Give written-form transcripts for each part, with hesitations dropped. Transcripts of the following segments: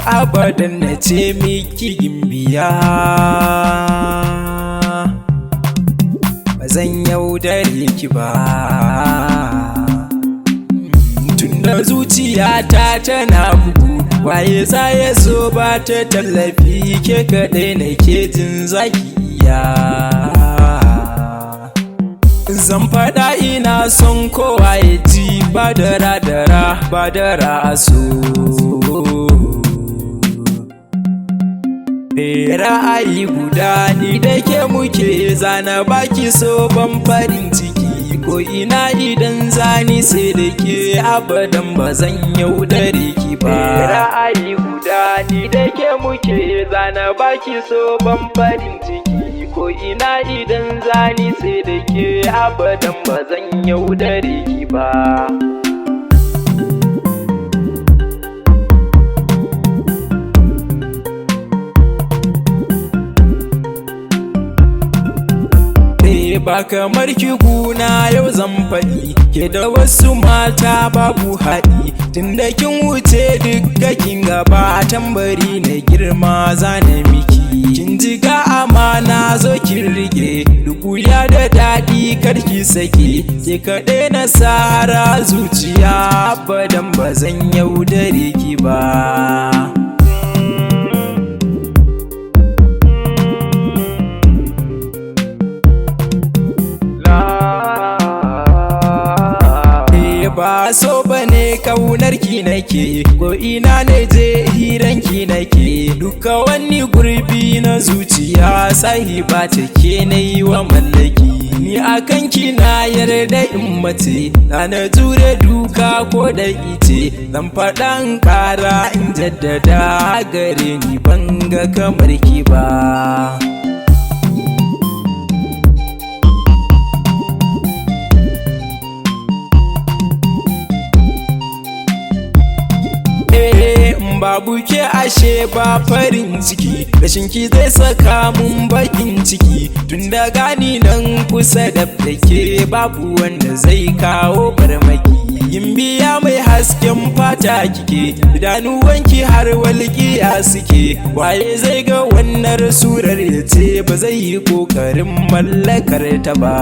abadan na ce miki gimbiya, ba zan yaudare ki ba. Tunda zuciyata tana bugu, waye za ya zo ba ta tallafi, ke kaɗai nake jin zaki iya. Zan faɗa ina son kowa ya ji, ba dara ba dara so. Ra'ayi guda ni da ke muke, zana baki so ban farin ciki, ko ina idan zani sai da ke, abadan ba zan yaudare ki ba. Ra'ayi guda ni da ke muke, zana baki so ban farin ciki, ko ina idan zani sai da ke, abadan ba zan yaudare ki ba. Ba kamar ki guna yau zan faɗi, ke da wasu mata babu haɗi, tunda kin wuce dukka kin gaba, tambari na girma zana miki. Kin ji ga amana zo kin rike, duk wuya da daɗi karki sake, ke kaɗai na sara zuciya, abadan ba zan yaudare ki ba. Ba so bane kaunar ki nake, ko ina ne je hiran ki nake, duka wani gurbi na zuciya sahiba take nayi wa mallaki. Ni akan ki na yarda in mace, na jure duka ko da ice, zan faɗa in ƙara in jaddada, gare ni ban ga kamar ki ba. Babu ke ashe ba farin ciki, rashin ki zai saka mun bakin ciki, tunda gani nan kusa da ke, babu wanda zai kawo farmaki. Gimbiya mai hasken fata kike, idanuwanki har walƙiya suke, waye zai ga wannan surar ya ce ba zai yi ƙoƙarin mallakar ta ba.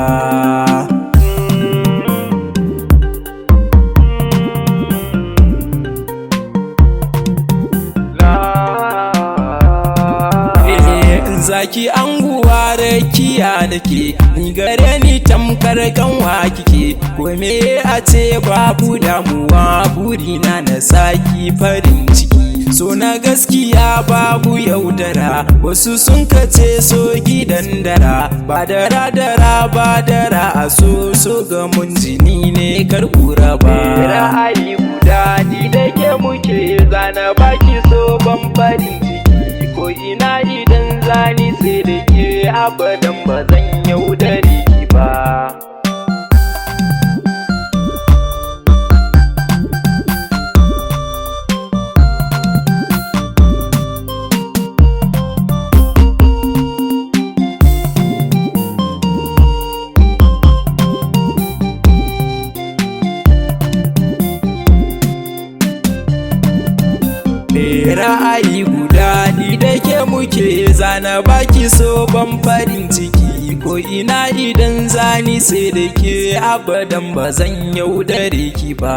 Zaki anguwa rakiya nake, ni gare ni tamkar kanwa kike, kome a ce babu damuwa, burina na saki farin ciki. So na gaskiya babu yaudara, wasu sun kace so gidan dara, ba dara ba dara a so ga mun jini ne karkura ba. Ra'ayi guda ni da ke muke, zana baki so ban farin ciki, ko ina idan zani sai da ke, abadan ba zan yaudare ki ba. Ra'ayi guda ni da ke muke, zana baki so ban farin ciki, ko ina idan zani sai da ke, abadan ba zan yaudare ki ba.